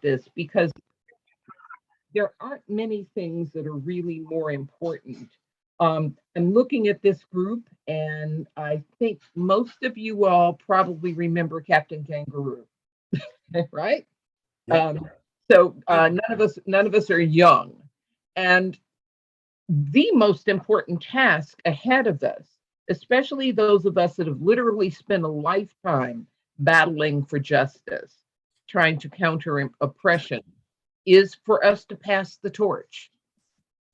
justice because there aren't many things that are really more important. I'm looking at this group, and I think most of you all probably remember Captain Kangaroo, right? Yep. Um, so none of us are young, and the most important task ahead of us, especially those of us that have literally spent a lifetime battling for justice, trying to counter oppression, is for us to pass the torch.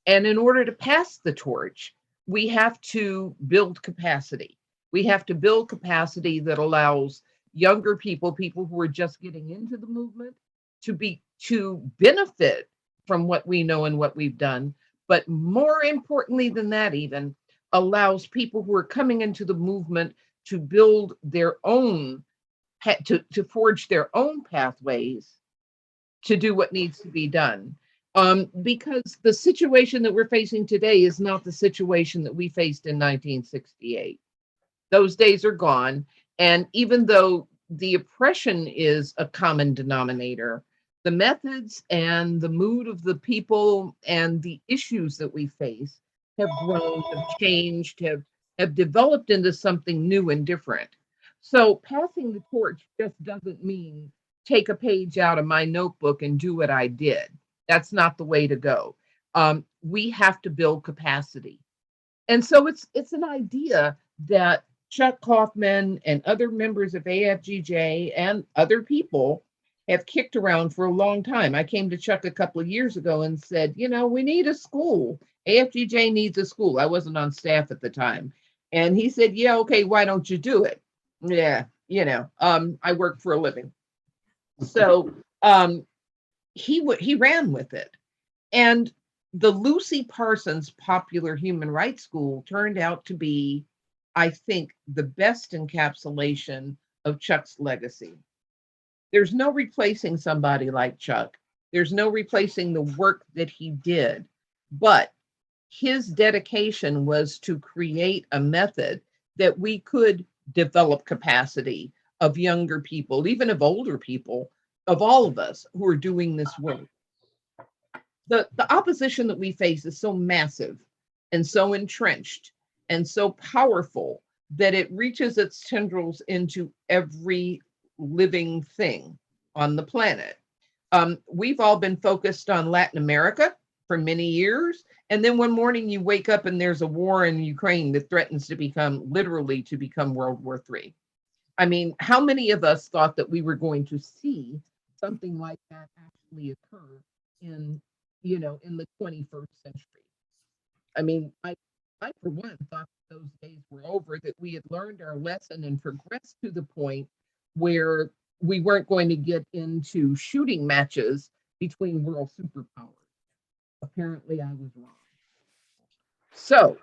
And in order to pass the torch, we have to build capacity. We have to build capacity that allows younger people, people who are just getting into the movement, to benefit from what we know and what we've done. But more importantly than that, even allows people who are coming into the movement to build their own, to forge their own pathways to do what needs to be done. Because the situation that we're facing today is not the situation that we faced in 1968. Those days are gone. And even though the oppression is a common denominator, the methods and the mood of the people and the issues that we face have grown, have changed, have developed into something new and different. So passing the torch just doesn't mean take a page out of my notebook and do what I did. That's not the way to go. We have to build capacity. And so it's an idea that Chuck Kaufman and other members of AfGJ and other people have kicked around for a long time. I came to Chuck a couple of years ago and said, we need a school. AfGJ needs a school. I wasn't on staff at the time. And he said, yeah, okay, why don't you do it? Yeah, I work for a living. So he ran with it. And the Lucy Parsons Popular Human Rights School turned out to be, I think, the best encapsulation of Chuck's legacy. There's no replacing somebody like Chuck. There's no replacing the work that he did. But his dedication was to create a method that we could develop capacity of younger people, even of older people, of all of us who are doing this work. The opposition that we face is so massive and so entrenched and so powerful that it reaches its tendrils into every living thing on the planet. We've all been focused on Latin America for many years. And then one morning you wake up and there's a war in Ukraine that threatens to become World War III. I mean, how many of us thought that we were going to see something like that actually occur in the 21st century? I mean, I for one thought those days were over, that we had learned our lesson and progressed to the point where we weren't going to get into shooting matches between world superpowers. Apparently, I was wrong. So,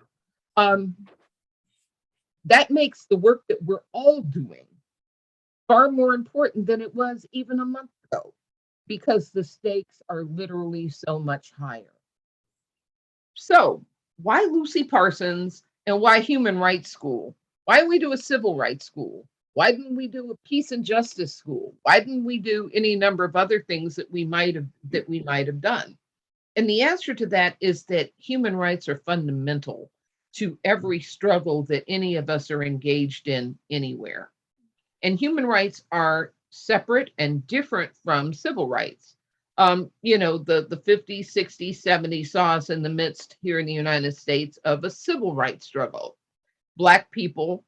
that makes the work that we're all doing far more important than it was even a month ago, because the stakes are literally so much higher. So, why Lucy Parsons and why Human Rights School? Why didn't we do a civil rights school? Why didn't we do a peace and justice school? Why didn't we do any number of other things that we might have done? And the answer to that is that human rights are fundamental to every struggle that any of us are engaged in anywhere. And human rights are separate and different from civil rights. The 50s, 60s, 70s saw us in the midst here in the United States of a civil rights struggle. Black people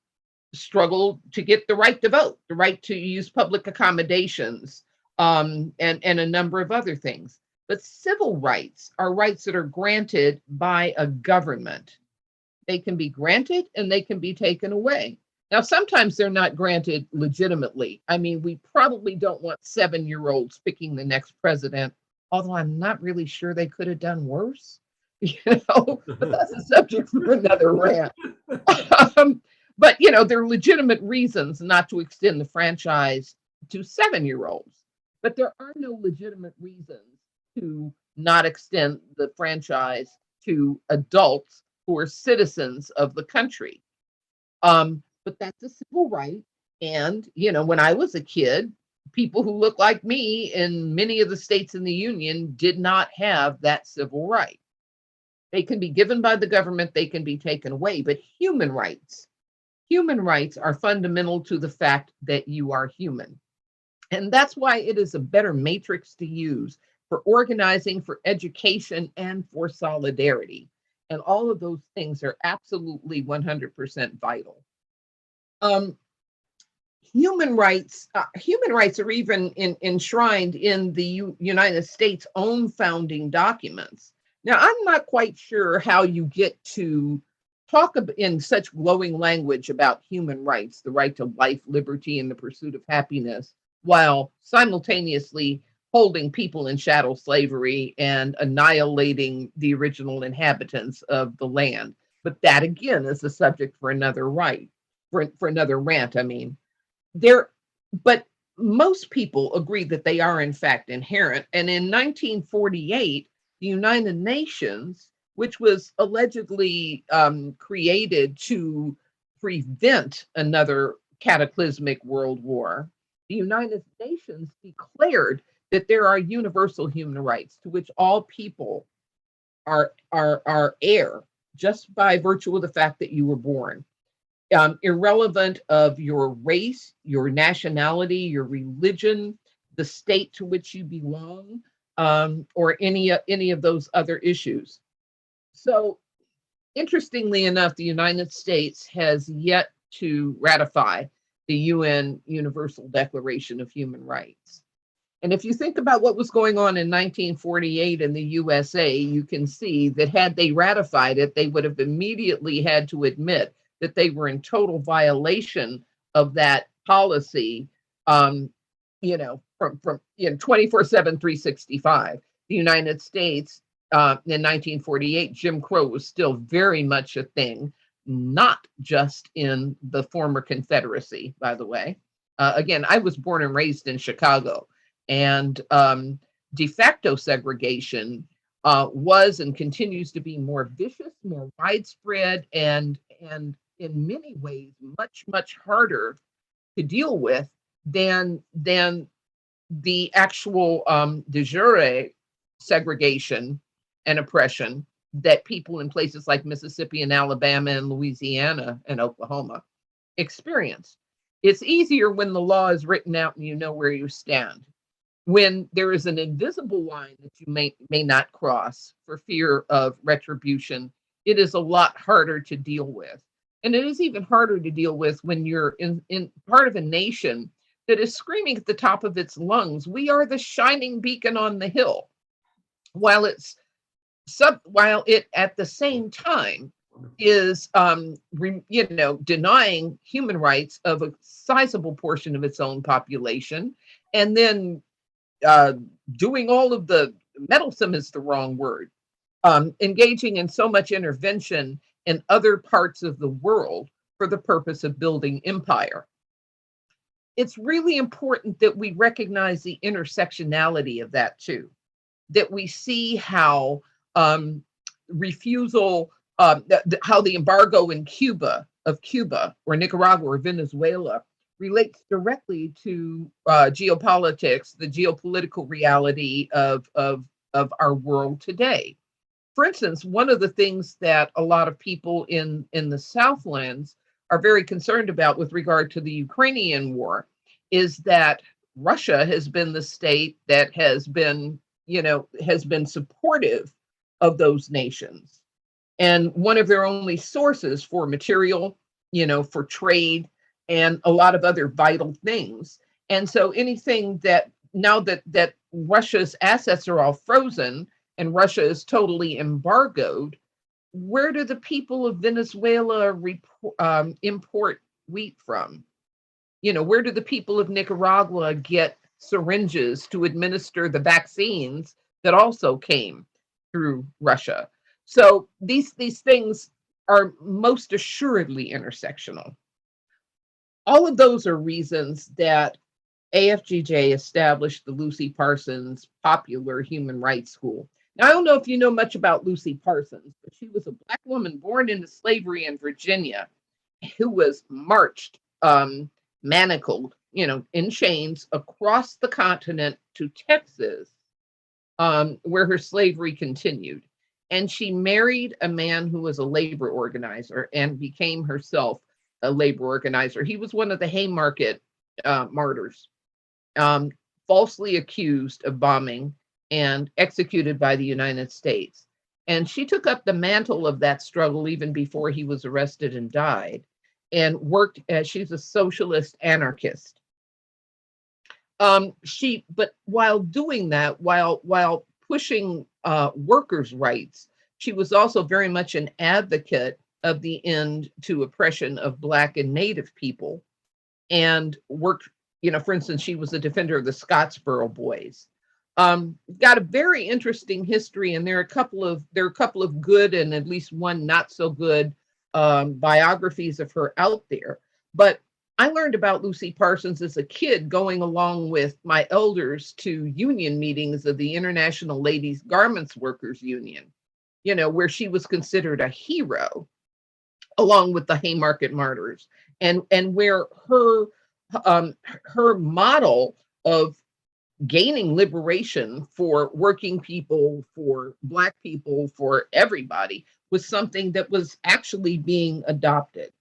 struggled to get the right to vote, the right to use public accommodations, and a number of other things. But civil rights are rights that are granted by a government. They can be granted and they can be taken away. Now, sometimes they're not granted legitimately. I mean, we probably don't want 7-year-olds picking the next president, although I'm not really sure they could have done worse, but that's a subject for another rant. But, there are legitimate reasons not to extend the franchise to 7-year-olds, but there are no legitimate reasons to not extend the franchise to adults who are citizens of the country. But that's a civil right. And, when I was a kid, people who look like me in many of the states in the Union did not have that civil right. They can be given by the government, they can be taken away, but human rights are fundamental to the fact that you are human. And that's why it is a better matrix to use for organizing, for education, and for solidarity. And all of those things are absolutely 100% vital. Um, human rights are even enshrined in the United States' own founding documents. Now, I'm not quite sure how you get to talk in such glowing language about human rights, the right to life, liberty, and the pursuit of happiness, while simultaneously holding people in chattel slavery and annihilating the original inhabitants of the land. But that again is a subject for another for another rant. I mean, there, but most people agree that they are in fact inherent. And in 1948, the United Nations, which was allegedly created to prevent another cataclysmic world war, the United Nations declared that there are universal human rights to which all people are heir just by virtue of the fact that you were born. Irrelevant of your race, your nationality, your religion, the state to which you belong, or any of those other issues. So, interestingly enough, the United States has yet to ratify the UN Universal Declaration of Human Rights. And if you think about what was going on in 1948 in the USA, you can see that had they ratified it, they would have immediately had to admit that they were in total violation of that policy, from 24/7, 365. The United States in 1948, Jim Crow was still very much a thing, not just in the former Confederacy, by the way. Again, I was born and raised in Chicago, and de facto segregation was and continues to be more vicious, more widespread, and in many ways much harder to deal with than the actual de jure segregation and oppression that people in places like Mississippi and Alabama and Louisiana and Oklahoma experience. It's easier when the law is written out and you know where you stand. When there is an invisible line that you may not cross for fear of retribution, it is a lot harder to deal with. And it is even harder to deal with when you're in part of a nation that is screaming at the top of its lungs, "We are the shining beacon on the hill," while it at the same time is denying human rights of a sizable portion of its own population, and then doing all of the meddlesome is the wrong word, engaging in so much intervention in other parts of the world for the purpose of building empire. It's really important that we recognize the intersectionality of that too, that we see how refusal, how the embargo in Cuba or Nicaragua or Venezuela relates directly to geopolitics, the geopolitical reality of our world today. For instance, one of the things that a lot of people in the Southlands are very concerned about with regard to the Ukrainian war is that Russia has been the state that has been supportive of those nations, and one of their only sources for material, for trade and a lot of other vital things. And so anything that now that Russia's assets are all frozen and Russia is totally embargoed, where do the people of Venezuela import wheat from? Where do the people of Nicaragua get syringes to administer the vaccines that also came through Russia? So these things are most assuredly intersectional. All of those are reasons that AfGJ established the Lucy Parsons Popular Human Rights School. Now, I don't know if you know much about Lucy Parsons, but she was a Black woman born into slavery in Virginia who was marched, manacled, in chains across the continent to Texas, where her slavery continued. And she married a man who was a labor organizer and became herself a labor organizer. He was one of the Haymarket martyrs, falsely accused of bombing and executed by the United States. And she took up the mantle of that struggle even before he was arrested and died, and worked as she's a socialist anarchist. But while doing that, while pushing workers' rights, she was also very much an advocate of the end to oppression of Black and Native people, and worked, for instance, she was a defender of the Scottsboro Boys. Got a very interesting history, and there are a couple of good and at least one not so good biographies of her out there. But I learned about Lucy Parsons as a kid going along with my elders to union meetings of the International Ladies Garments Workers Union, where she was considered a hero along with the Haymarket martyrs, and where her model of gaining liberation for working people, for Black people, for everybody was something that was actually being adopted.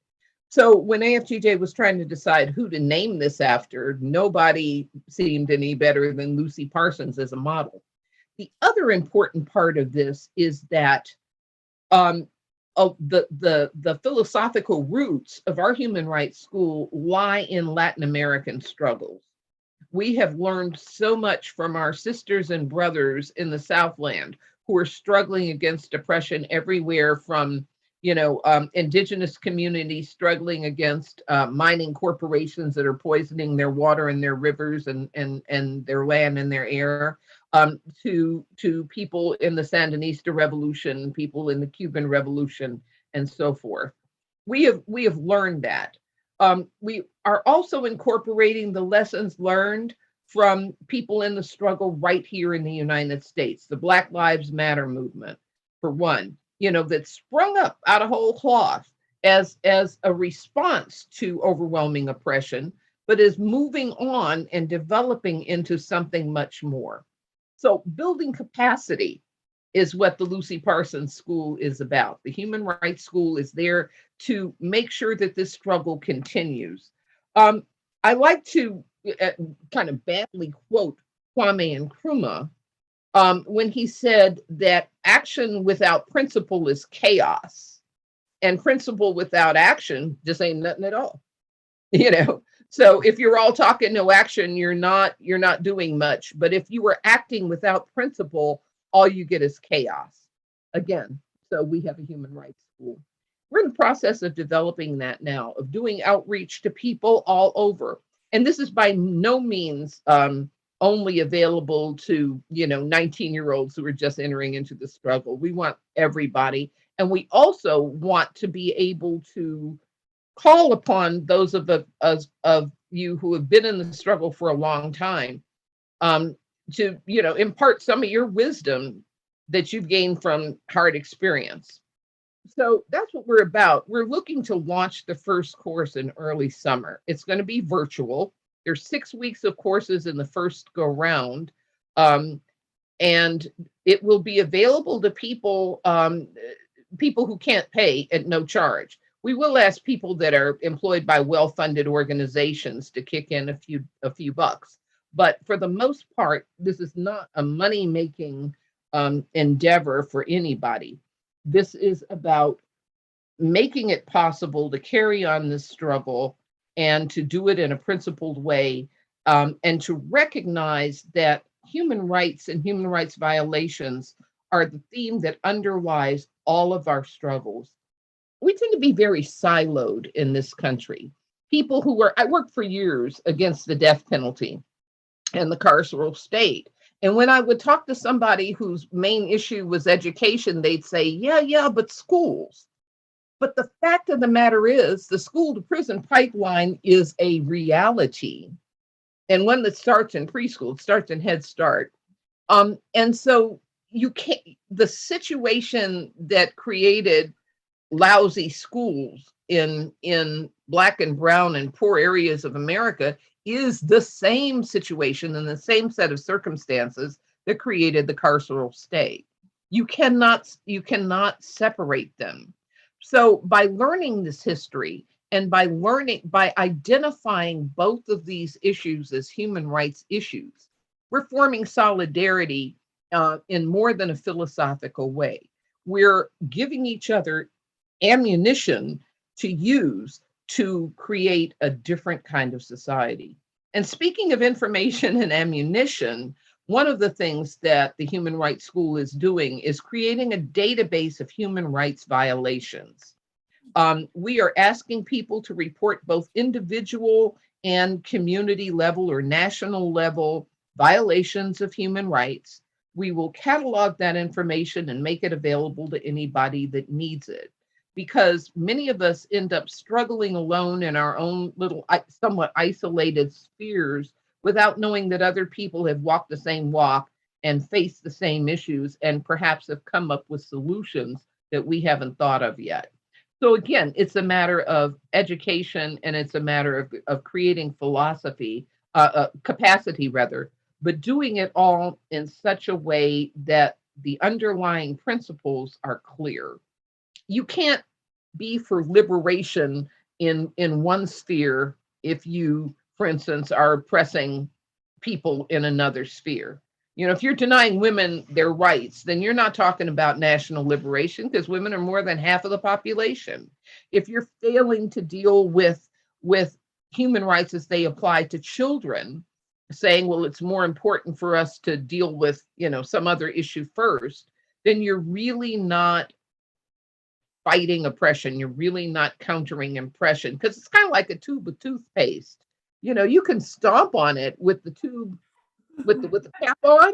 So when AfGJ was trying to decide who to name this after, nobody seemed any better than Lucy Parsons as a model. The other important part of this is that the philosophical roots of our human rights school lie in Latin American struggles. We have learned so much from our sisters and brothers in the Southland who are struggling against oppression everywhere, from indigenous communities struggling against mining corporations that are poisoning their water and their rivers and their land and their air, to people in the Sandinista Revolution, people in the Cuban Revolution, and so forth. We have learned that. We are also incorporating the lessons learned from people in the struggle right here in the United States, the Black Lives Matter movement, for one, that sprung up out of whole cloth as a response to overwhelming oppression, but is moving on and developing into something much more. So building capacity is what the Lucy Parsons School is about. The Human Rights School is there to make sure that this struggle continues. I like to kind of badly quote Kwame Nkrumah when he said that action without principle is chaos, and principle without action just ain't nothing at all. So if you're all talking no action, you're not doing much. But if you are acting without principle, all you get is chaos. Again, so we have a human rights school. We're in the process of developing that now, of doing outreach to people all over. And this is by no means only available to 19-year-olds who are just entering into the struggle. We want everybody, and we also want to be able to call upon those of you who have been in the struggle for a long time, to impart some of your wisdom that you've gained from hard experience. So that's what we're about. We're looking to launch the first course in early summer. It's going to be virtual. There's 6 weeks of courses in the first go round, and it will be available to people who can't pay at no charge. We will ask people that are employed by well-funded organizations to kick in a few bucks. But for the most part, this is not a money-making endeavor for anybody. This is about making it possible to carry on this struggle and to do it in a principled way, and to recognize that human rights and human rights violations are the theme that underlies all of our struggles. We tend to be very siloed in this country. I worked for years against the death penalty and the carceral state. And when I would talk to somebody whose main issue was education, they'd say, yeah, but schools. But the fact of the matter is, the school to prison pipeline is a reality, and one that starts in preschool. It starts in Head Start. And so the situation that created lousy schools in Black and brown and poor areas of America is the same situation and the same set of circumstances that created the carceral state. You cannot separate them. So by learning this history and by identifying both of these issues as human rights issues, we're forming solidarity in more than a philosophical way. We're giving each other ammunition to use to create a different kind of society. And speaking of information and ammunition, one of the things that the Human Rights School is doing is creating a database of human rights violations. We are asking people to report both individual and community level or national level violations of human rights. We will catalog that information and make it available to anybody that needs it, because many of us end up struggling alone in our own little, somewhat isolated spheres without knowing that other people have walked the same walk and faced the same issues and perhaps have come up with solutions that we haven't thought of yet. So again, it's a matter of education, and it's a matter of creating philosophy, capacity rather, but doing it all in such a way that the underlying principles are clear. You can't be for liberation in one sphere if you, for instance, are oppressing people in another sphere. You know, if you're denying women their rights, then you're not talking about national liberation, because women are more than half of the population. If you're failing to deal with human rights as they apply to children, saying, well, it's more important for us to deal with, you know, some other issue first, then you're really not fighting oppression. You're really not countering oppression, because it's kind of like a tube of toothpaste. You know, you can stomp on it with the tube, with the cap on,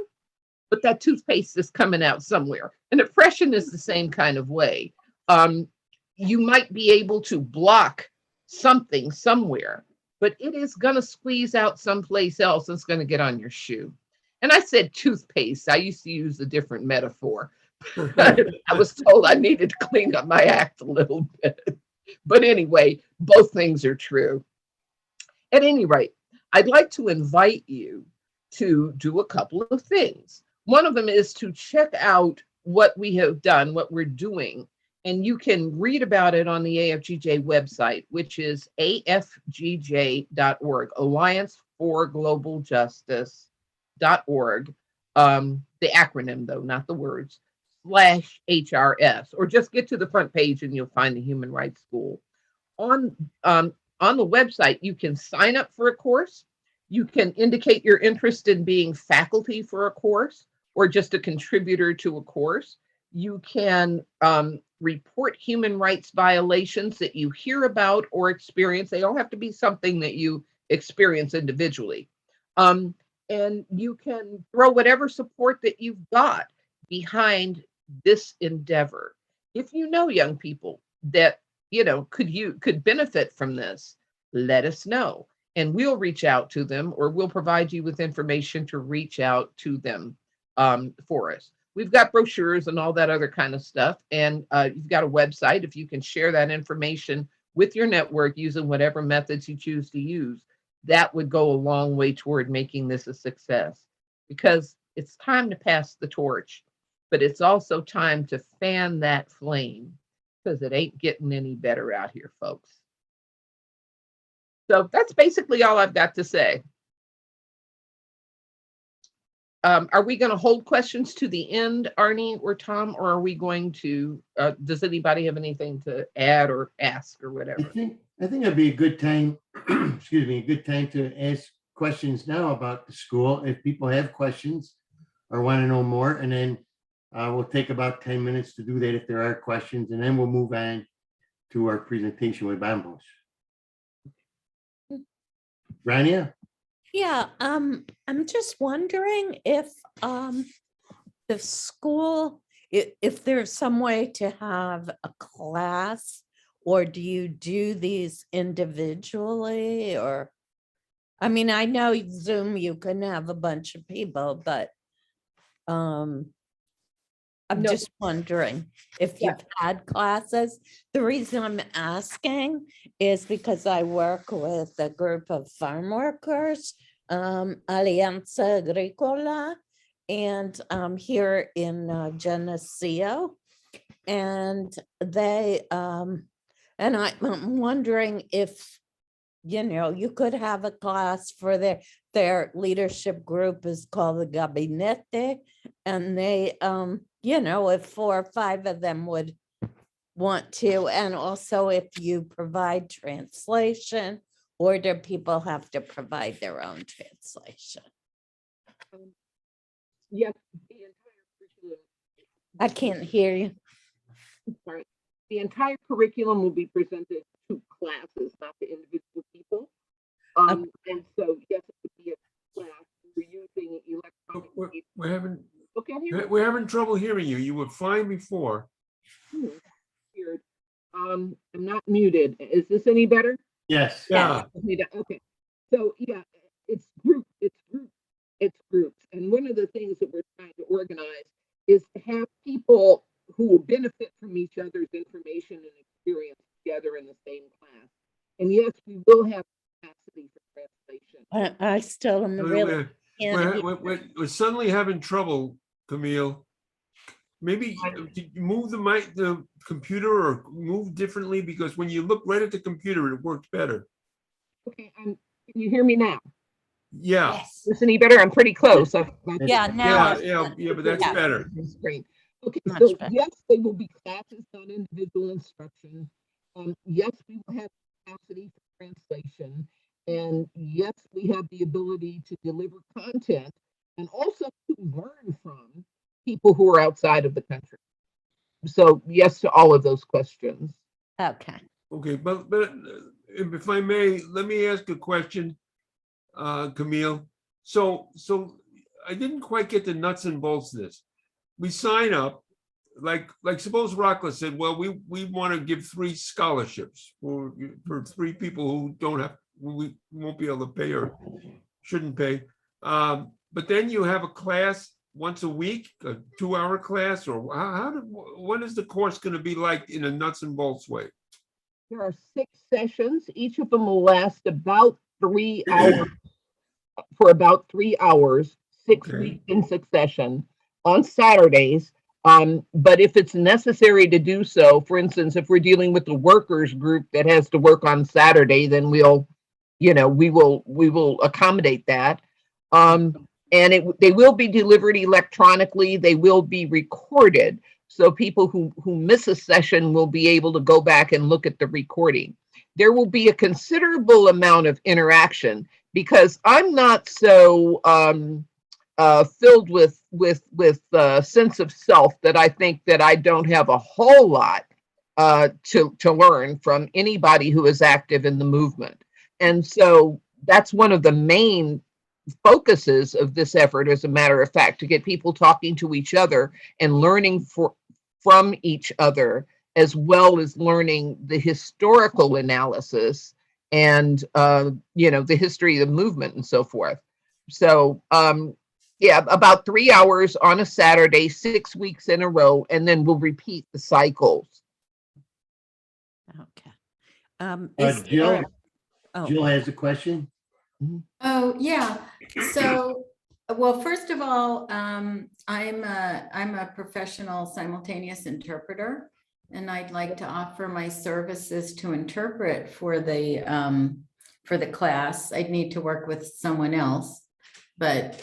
but that toothpaste is coming out somewhere. And oppression is the same kind of way. You might be able to block something somewhere, but it is going to squeeze out someplace else. It's going to get on your shoe. And I said toothpaste. I used to use a different metaphor. I was told I needed to clean up my act a little bit. But anyway, both things are true. At any rate, I'd like to invite you to do a couple of things. One of them is to check out what we have done, what we're doing, and you can read about it on the AfGJ website, which is afgj.org, Alliance for Global Justice.org. The acronym, though, not the words, /HRS, or just get to the front page and you'll find the Human Rights School. On the website, you can sign up for a course. You can indicate your interest in being faculty for a course or just a contributor to a course. You can report human rights violations that you hear about or experience. They don't have to be something that you experience individually. And you can throw whatever support that you've got behind this endeavor. If you know young people that, you know, could benefit from this, let us know. And we'll reach out to them, or we'll provide you with information to reach out to them for us. We've got brochures and all that other kind of stuff. And you've got a website. If you can share that information with your network using whatever methods you choose to use, that would go a long way toward making this a success. Because it's time to pass the torch, but it's also time to fan that flame, because it ain't getting any better out here, folks. So that's basically all I've got to say. Are we going to hold questions to the end, Arnie or Tom, or are we going to, does anybody have anything to add or ask or whatever? I think it'd be a good time, excuse me, a good time to ask questions now about the school. If people have questions or want to know more, and then we'll take about 10 minutes to do that if there are questions, and then we'll move on to our presentation with Banbose. Rania? Yeah, I'm just wondering if the school, if there's some way to have a class, or do you do these individually? Or, I mean, I know Zoom, you can have a bunch of people, but I'm No. just wondering if Yeah. you've had classes. The reason I'm asking is because I work with a group of farm workers, Alianza Agrícola, and here in Geneseo. And they, and I'm wondering if, you could have a class for their leadership group is called the Gabinete. And they, if 4 or 5 of them would want to, and also if you provide translation, or do people have to provide their own translation? Yes, the entire curriculum. I can't hear you. Sorry. The entire curriculum will be presented to classes, not to individual people. And so, yes, it would be a class. We're using electronic. We're having, Okay, here. we're having trouble hearing you. You were fine before. Weird. I'm not muted. Is this any better? Yes. Yeah. Okay. So yeah, it's groups. And one of the things that we're trying to organize is to have people who will benefit from each other's information and experience together in the same class. And yes, we will have capacity for translation. I still am really. can't hear. We're suddenly having trouble, Camille. Maybe did you move the computer or move differently? Because when you look right at the computer, it works better. Okay, can you hear me now? Yeah. Yes. Is this any better? I'm pretty close. Yeah, now. Yeah, but that's better. Great. Okay, Much so better. yes, they will be classes on individual instruction. Yes, we will have capacity for translation. And yes, we have the ability to deliver content and also to learn from people who are outside of the country. So yes to all of those questions. Okay. Okay, but if I may, let me ask a question, Camille. So I didn't quite get the nuts and bolts of this. We sign up, like suppose ROCLA said, well, we want to give 3 scholarships for 3 people who don't have, we won't be able to pay or shouldn't pay. But then you have a class once a week, a 2-hour class, or what is the course going to be like in a nuts and bolts way? There are 6 sessions. Each of them will last about 3 hours, for about 3 hours, 6 Okay. weeks in succession on Saturdays. But if it's necessary to do so, for instance, if we're dealing with the workers group that has to work on Saturday, then we will accommodate that. And they will be delivered electronically. They will be recorded. So people who miss a session will be able to go back and look at the recording. There will be a considerable amount of interaction because I'm not so filled with sense of self that I think that I don't have a whole lot to learn from anybody who is active in the movement. And so that's one of the main focuses of this effort, as a matter of fact, to get people talking to each other and learning from each other, as well as learning the historical analysis and the history of the movement and so forth. So yeah, about 3 hours on a Saturday, 6 weeks in a row, and then we'll repeat the cycles. Okay. Jill has a question. Oh, yeah. So, well, first of all, I'm a professional simultaneous interpreter, and I'd like to offer my services to interpret for the class. I'd need to work with someone else, but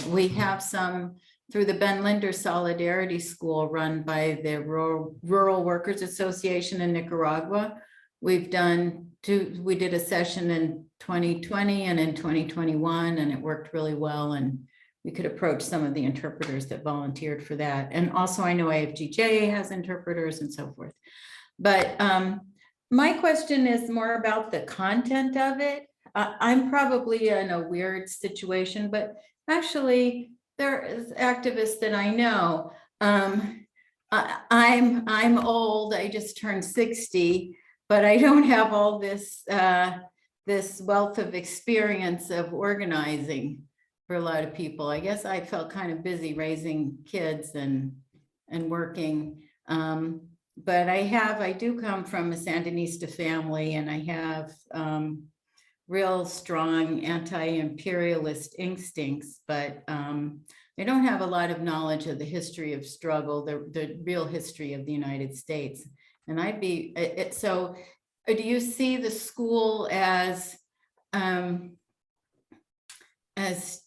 we have some through the Ben Linder Solidarity School run by the Rural Workers Association in Nicaragua. We did a session in 2020 and in 2021, and it worked really well. And we could approach some of the interpreters that volunteered for that. And also I know AfGJ has interpreters and so forth. But my question is more about the content of it. I'm probably in a weird situation, but actually there is activists that I know. I'm old, I just turned 60. But I don't have all this this wealth of experience of organizing for a lot of people. I guess I felt kind of busy raising kids and and working. But I do come from a Sandinista family, and I have real strong anti-imperialist instincts, but I don't have a lot of knowledge of the history of struggle, the real history of the United States. And I'd be, so do you see the school as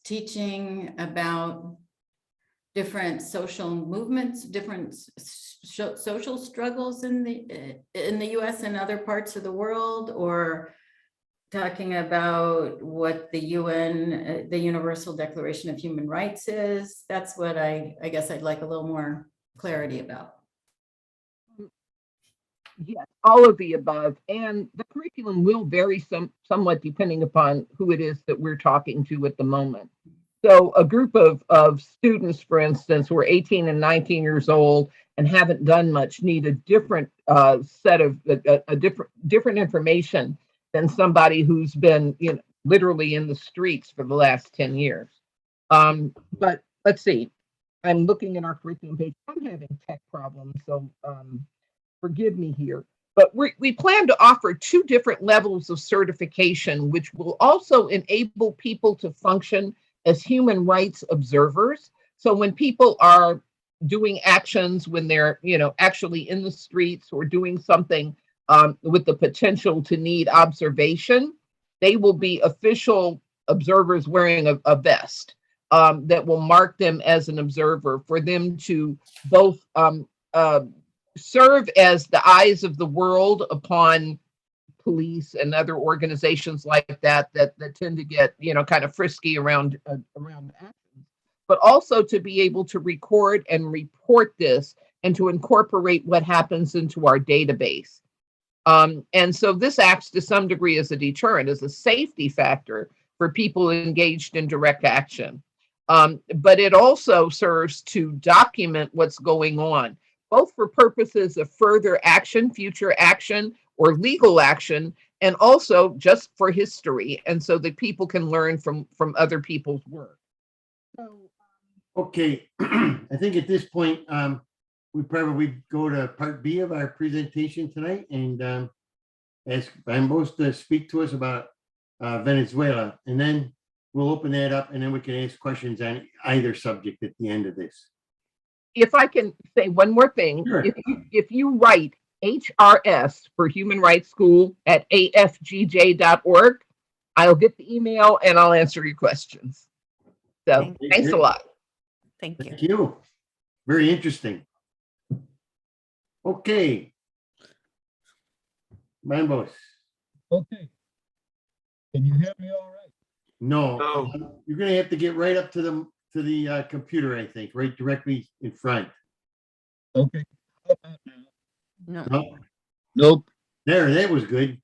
teaching about different social movements, different social struggles in the US and other parts of the world, or talking about what the UN, the Universal Declaration of Human Rights is? That's what I guess I'd like a little more clarity about. Yes, all of the above. And the curriculum will vary somewhat depending upon who it is that we're talking to at the moment. So a group of students, for instance, who are 18 and 19 years old and haven't done much need a different set of different information than somebody who's been, literally in the streets for the last 10 years. But let's see. I'm looking at our curriculum page. I'm having tech problems, so forgive me here. But we plan to offer 2 different levels of certification, which will also enable people to function as human rights observers. So when people are doing actions, when they're, actually in the streets or doing something with the potential to need observation, they will be official observers wearing a vest that will mark them as an observer, for them to both serve as the eyes of the world upon police and other organizations like that tend to get, kind of frisky around actions, but also to be able to record and report this and to incorporate what happens into our database. And so this acts to some degree as a deterrent, as a safety factor for people engaged in direct action. But it also serves to document what's going on, both for purposes of further action, future action, or legal action, and also just for history, and so that people can learn from other people's work. Okay, I think at this point, we probably go to part B of our presentation tonight and ask Banbose to speak to us about Venezuela, and then we'll open that up, and then we can ask questions on either subject at the end of this. If I can say one more thing, Sure. if you write HRS for Human Rights School at afgj.org, I'll get the email and I'll answer your questions. So thanks a lot. Thank you. Thank you. Very interesting. Okay. Banbose. Okay. Can you hear me all right? No, No. you're gonna have to get right up to the computer, I think, right directly in front. Okay. How about now? No. No, Nope. there, that was good.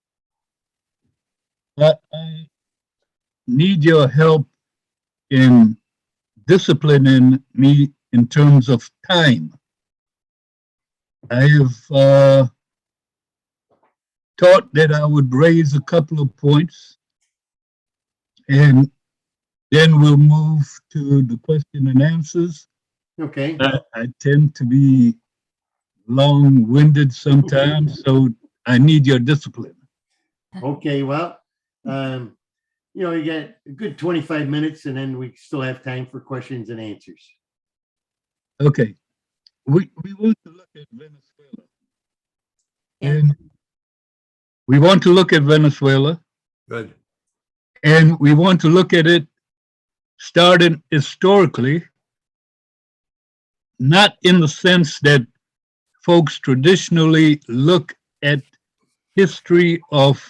But I need your help in disciplining me in terms of time. I have thought that I would raise a couple of points, and then we'll move to the question and answers. Okay, I tend to be long-winded sometimes, so I need your discipline. okay, well, you got a good 25 minutes and then we still have time for questions and answers. Okay, we want to look at Venezuela. Yeah. And we want to look at Venezuela, Good. and we want to look at it starting historically, not in the sense that folks traditionally look at history of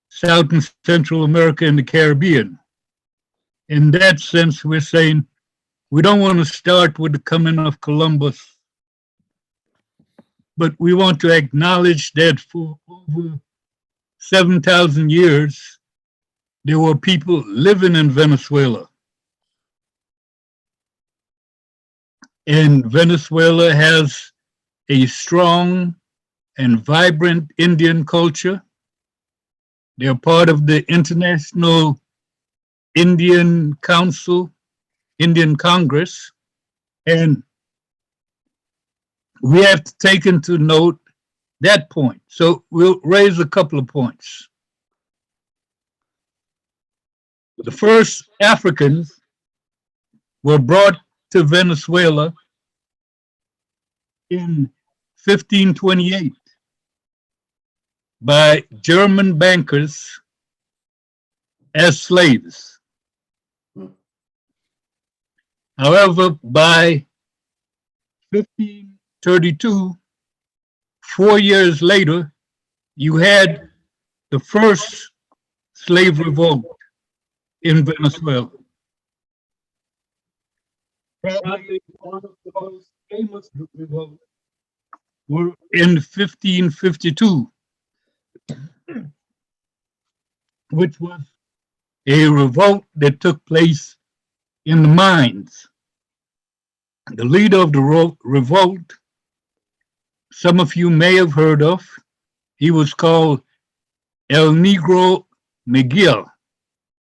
South and Central America and the Caribbean. In that sense, we're saying we don't want to start with the coming of Columbus, but we want to acknowledge that for over 7,000 years, there were people living in Venezuela. And Venezuela has a strong and vibrant Indian culture. They're part of the International Indian Council, Indian Congress, and we have to take into note that point. So we'll raise a couple of points. The first Africans were brought to Venezuela in 1528 by German bankers as slaves. However, by 1532, 4 years later, you had the first slave revolt in Venezuela. Probably one of the most famous revolts were in 1552, which was a revolt that took place in the mines. The leader of the revolt, some of you may have heard of, he was called El Negro Miguel,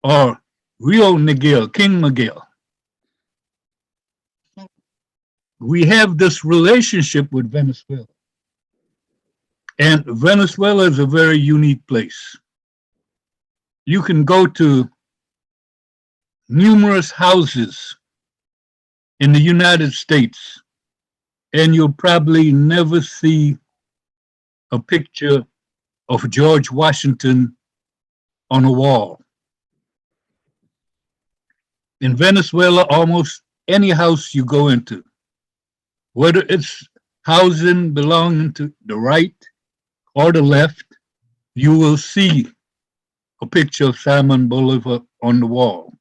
or Rio Miguel, King Miguel. We have this relationship with Venezuela. And Venezuela is a very unique place. You can go to numerous houses in the United States, and you'll probably never see a picture of George Washington on a wall. In Venezuela, almost any house you go into, whether it's housing belonging to the right or the left, you will see a picture of Simon Bolivar on the wall.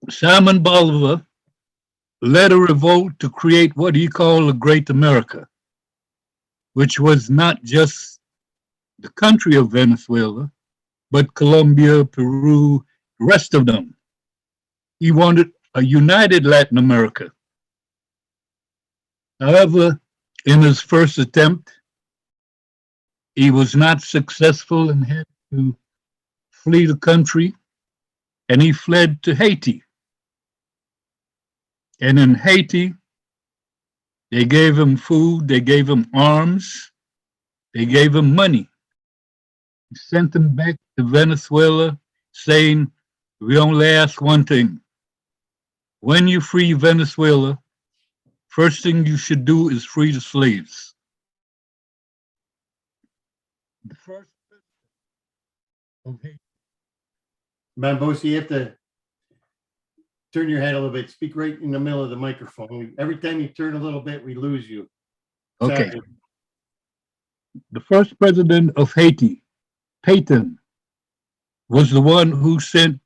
Simon Bolivar led a revolt to create what he called a Great America, which was not just the country of Venezuela, but Colombia, Peru, the rest of them. He wanted a united Latin America. However, in his first attempt, he was not successful and had to flee the country, and he fled to Haiti. And in Haiti, they gave him food, they gave him arms, they gave him money. He sent him back to Venezuela saying, we only ask one thing. When you free Venezuela, first thing you should do is free the slaves. The first of Haiti. Banbose, you have to turn your head a little bit. Speak right in the middle of the microphone. Every time you turn a little bit, we lose you. Okay. Sorry. The first president of Haiti, Pétain, was the one who sent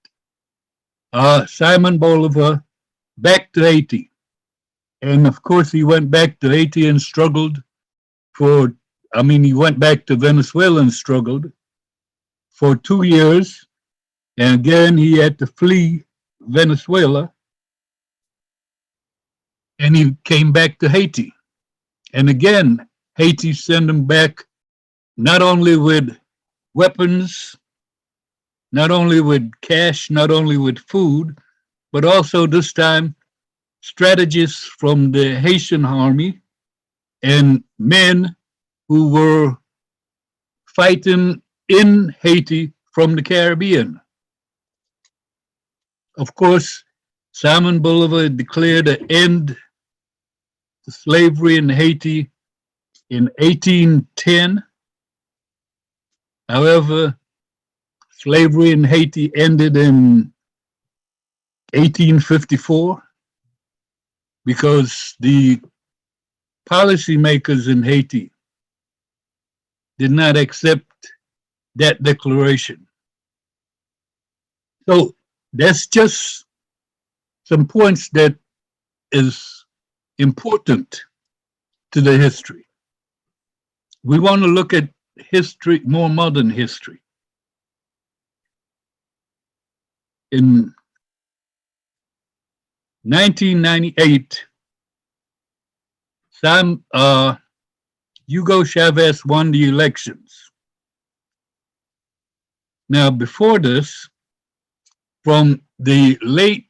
Simon Bolivar back to Haiti. And of course, he went back to Haiti and struggled he went back to Venezuela and struggled for 2 years. And again, he had to flee Venezuela. And he came back to Haiti. And again, Haiti sent him back not only with weapons, not only with cash, not only with food, but also this time strategists from the Haitian army and men who were fighting in Haiti from the Caribbean. Of course, Simon Bolivar declared an end to slavery in Haiti in 1810. However, slavery in Haiti ended in 1854 because the policymakers in Haiti did not accept that declaration. So that's just some points that is important to the history. We want to look at history, more modern history. In 1998, Hugo Chavez won the elections. Now, before this, from the late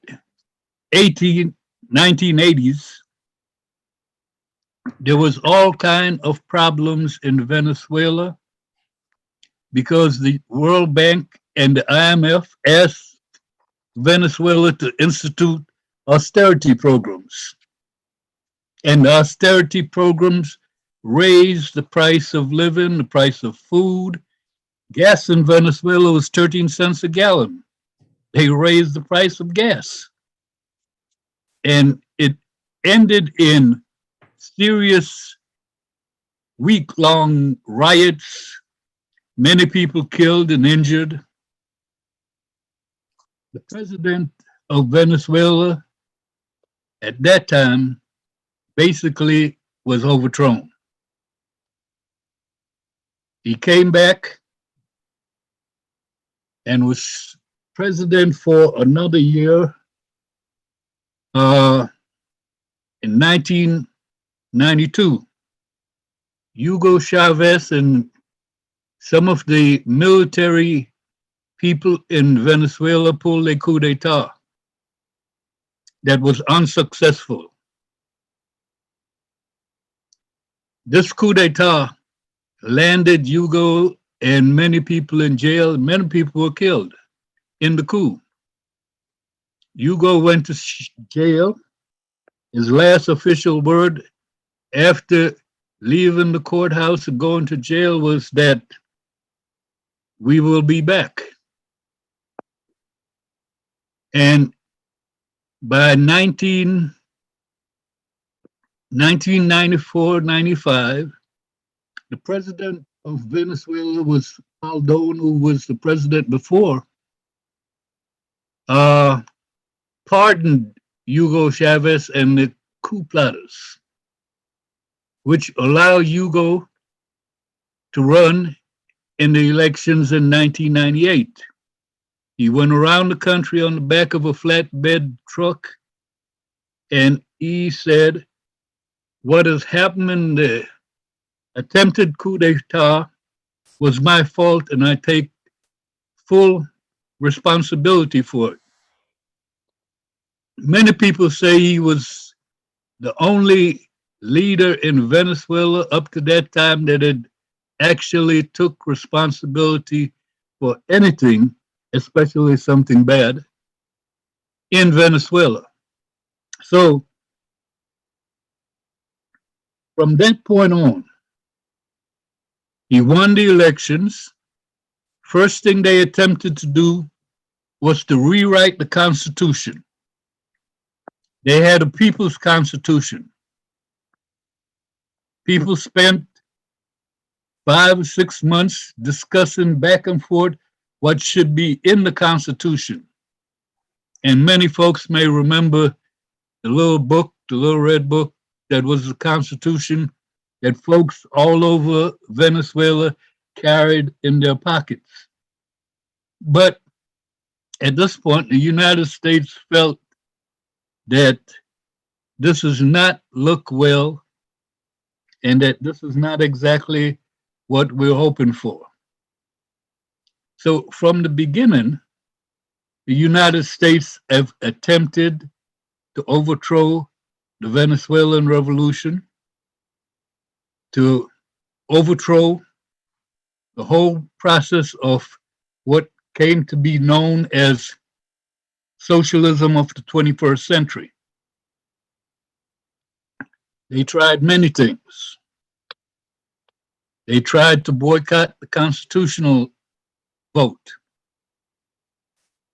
1980s there was all kind of problems in Venezuela because the World Bank and the IMF asked Venezuela to institute austerity programs. And the austerity programs raised the price of living, the price of food. Gas in Venezuela was 13 cents a gallon. They raised the price of gas. And it ended in serious week-long riots, many people killed and injured. The president of Venezuela at that time basically was overthrown. He came back and was president for another year in 1992. Hugo Chavez and some of the military people in Venezuela pulled a coup d'etat that was unsuccessful. This coup d'etat landed Hugo and many people in jail. Many people were killed in the coup. Hugo went to jail. His last official word after leaving the courthouse and going to jail was that we will be back. And by 1994-95, the president of Venezuela was Aldón, who was the president before, pardoned Hugo Chavez and the coup plotters, which allowed Hugo to run in the elections in 1998. He went around the country on the back of a flatbed truck, and he said, what has happened in the attempted coup d'etat was my fault, and I take full responsibility for it. Many people say he was the only leader in Venezuela up to that time that had actually took responsibility for anything, especially something bad, in Venezuela. So from that point on, he won the elections. First thing they attempted to do was to rewrite the Constitution. They had a people's constitution. People spent 5 or 6 months discussing back and forth what should be in the Constitution. And many folks may remember the little book, the little red book that was the Constitution that folks all over Venezuela carried in their pockets. But at this point, the United States felt that this does not look well and that this is not exactly what we're hoping for. So from the beginning, the United States have attempted to overthrow the Venezuelan Revolution, to overthrow the whole process of what came to be known as socialism of the 21st century. They tried many things. They tried to boycott the constitutional vote.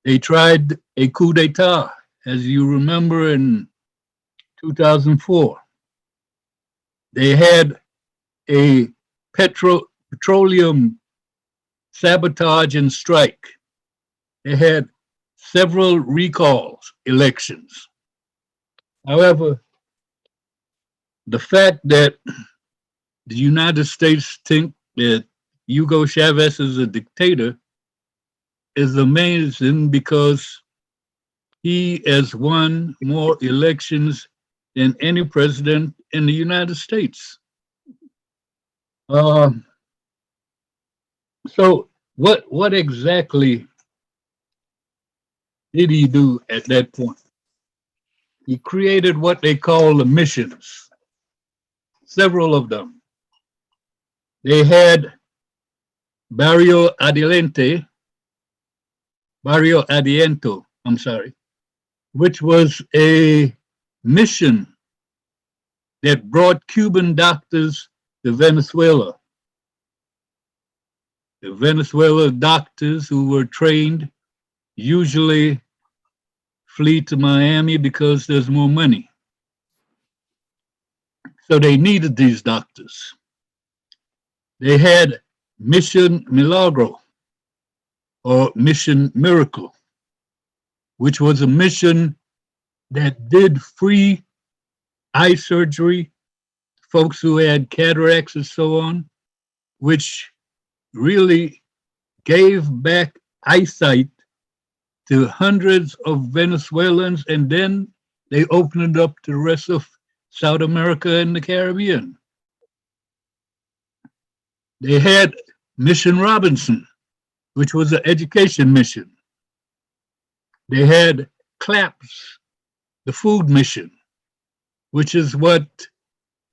They tried a coup d'etat, as you remember, in 2004. They had a petroleum sabotage and strike. They had several recalls, elections. However, the fact that the United States think that Hugo Chavez is a dictator is amazing because he has won more elections than any president in the United States. So what exactly did he do at that point? He created what they call the missions. several of them. They had Barrio Adiento, I'm sorry, which was a mission that brought Cuban doctors to Venezuela. The Venezuela doctors who were trained usually flee to Miami because there's more money. So they needed these doctors. They had Mission Milagro or Mission Miracle, which was a mission that did free eye surgery, folks who had cataracts and so on, which really gave back eyesight to hundreds of Venezuelans, and then they opened it up to the rest of South America and the Caribbean. They had Mission Robinson, which was an education mission. They had CLAPS, the food mission, which is what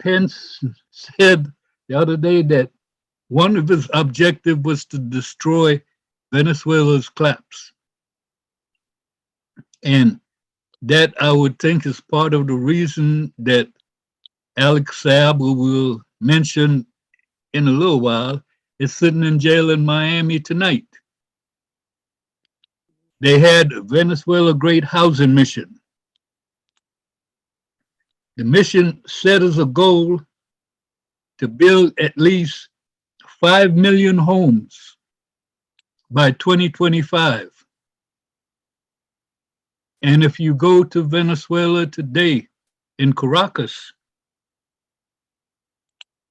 Pence said the other day, that one of his objectives was to destroy Venezuela's CLAPS. And that, I would think, is part of the reason that Alex Saab, who we'll mention in a little while, is sitting in jail in Miami tonight. They had Venezuela Great Housing Mission. The mission set as a goal to build at least 5 million homes by 2025. And if you go to Venezuela today, in Caracas,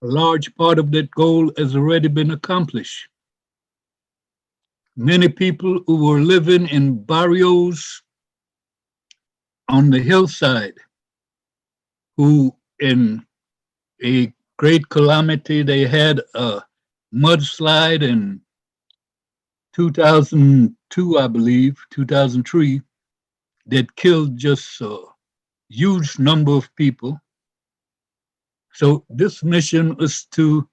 a large part of that goal has already been accomplished. Many people who were living in barrios on the hillside, who in a great calamity, they had a mudslide in 2002, I believe, 2003, that killed just a huge number of people. So this mission was to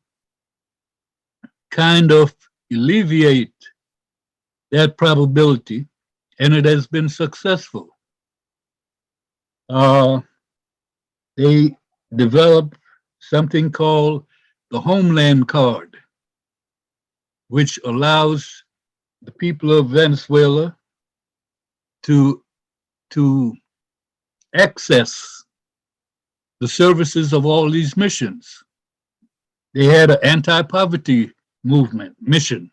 kind of alleviate that probability, and it has been successful. They developed something called the Homeland Card, which allows the people of Venezuela to access the services of all these missions. They had an anti-poverty movement mission,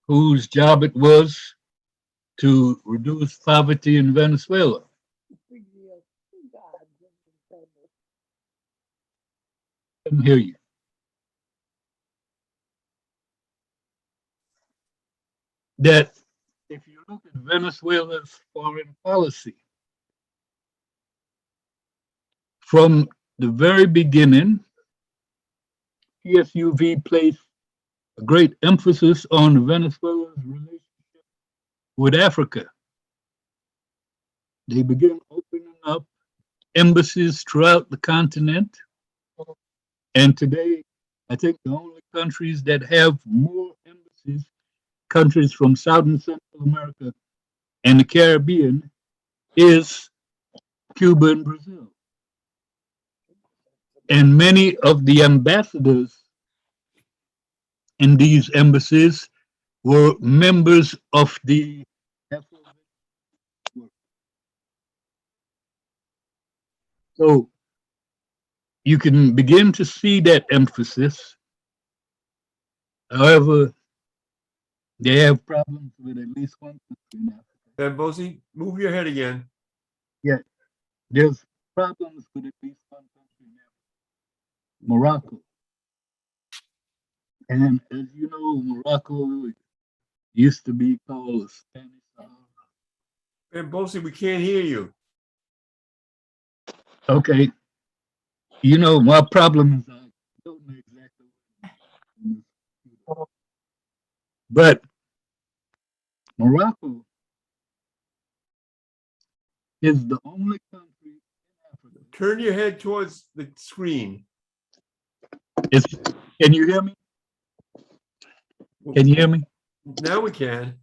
whose job it was to reduce poverty in Venezuela. I can hear you. That if you look at Venezuela's foreign policy, from the very beginning, PSUV placed a great emphasis on Venezuela's relationship with Africa. They began opening up embassies throughout the continent. And today, I think the only countries that have more embassies, countries from South and Central America and the Caribbean, is Cuba and Brazil. And many of the ambassadors in these embassies were members of the So you can begin to see that emphasis. However, they have problems with at least one country in Africa. Banbose, move your head again. Yeah, there's problems with at least one country in Africa, Morocco. And as you know, Morocco used to be called Spanish Sahara. Banbose, we can't hear you. Okay. You know, my problem is I don't know exactly what. But Morocco is the only country in Africa turn your head towards the screen. Can you hear me? Can you hear me? Now we can.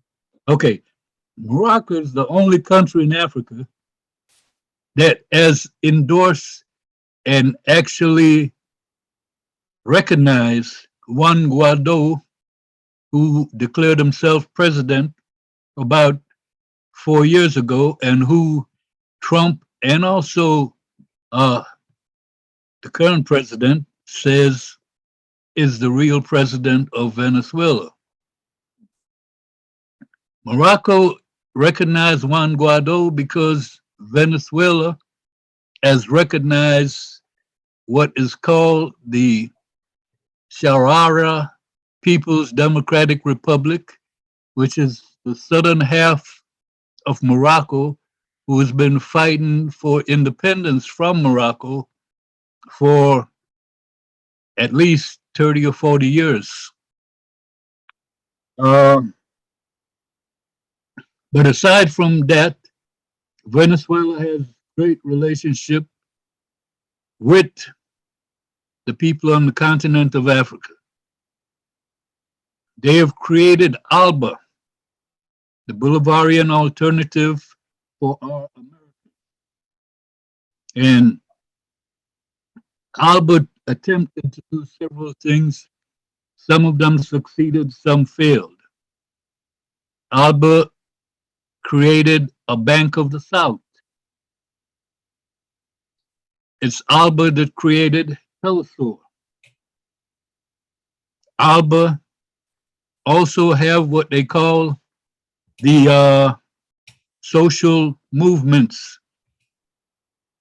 Okay. Morocco is the only country in Africa that has endorsed and actually recognized Juan Guaido, who declared himself president about 4 years ago, and who Trump and also the current president says is the real president of Venezuela. Morocco recognized Juan Guaido because Venezuela has recognized what is called the Sharia People's Democratic Republic, which is the southern half of Morocco, who has been fighting for independence from Morocco for at least 30 or 40 years. But aside from that, Venezuela has great relationship with the people on the continent of Africa. They have created ALBA, the Bolivarian alternative for our Americans. And ALBA attempted to do several things. Some of them succeeded, some failed. ALBA created a Bank of the South. It's ALBA that created Telesur. ALBA also have what they call the social movements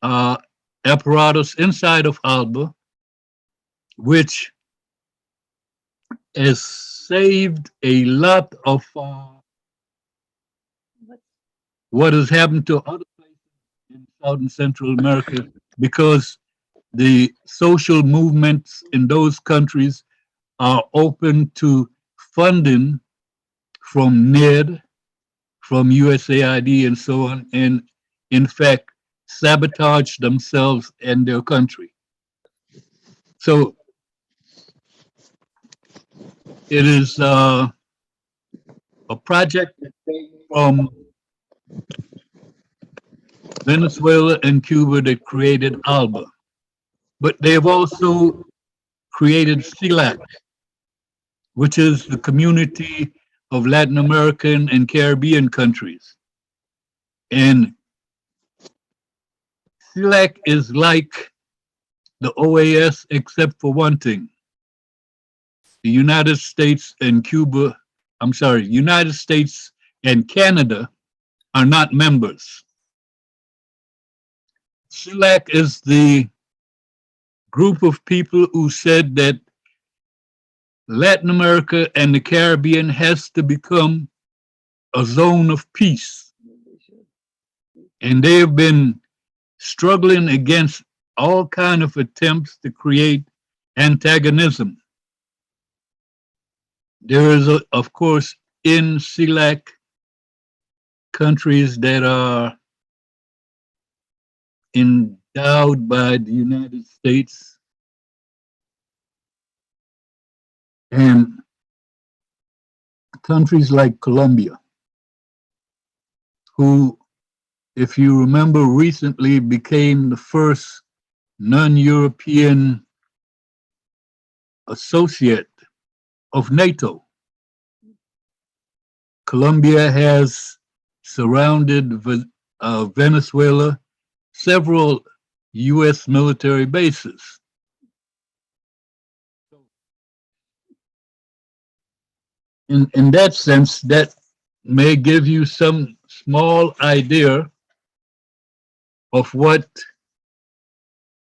apparatus inside of ALBA, which has saved a lot of what has happened to other places in South and Central America, because the social movements in those countries are open to funding from NED, from USAID, and so on, and in fact, sabotage themselves and their country. So it is a project that came from Venezuela and Cuba that created ALBA. But they've also created CELAC, which is the Community of Latin American and Caribbean countries. And CELAC is like the OAS except for one thing. The United States and United States and Canada are not members. CELAC is the group of people who said that Latin America and the Caribbean has to become a zone of peace. And they have been struggling against all kinds of attempts to create antagonism. There is, of course, in CELAC countries that are endowed by the United States and countries like Colombia, who, if you remember, recently became the first non-European associate of NATO. Colombia has surrounded Venezuela, several U.S. military bases. In that sense, that may give you some small idea of what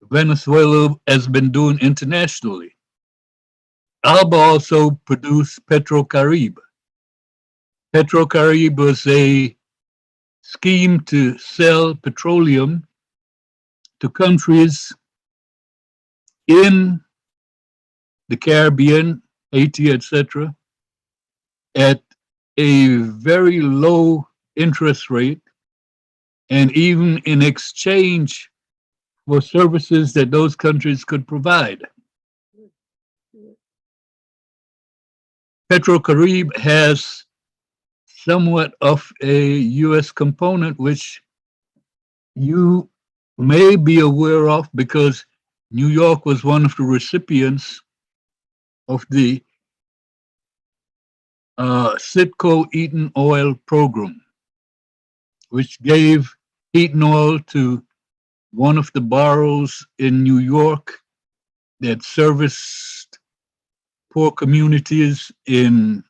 Venezuela has been doing internationally. ALBA also produced PetroCaribe. PetroCaribe was a scheme to sell petroleum to countries in the Caribbean, Haiti, etc., at a very low interest rate, and even in exchange for services that those countries could provide. PetroCaribe has somewhat of a U.S. component, which you may be aware of because New York was one of the recipients of the Citgo Eaton Oil program, which gave heating oil to one of the boroughs in New York that serviced poor communities in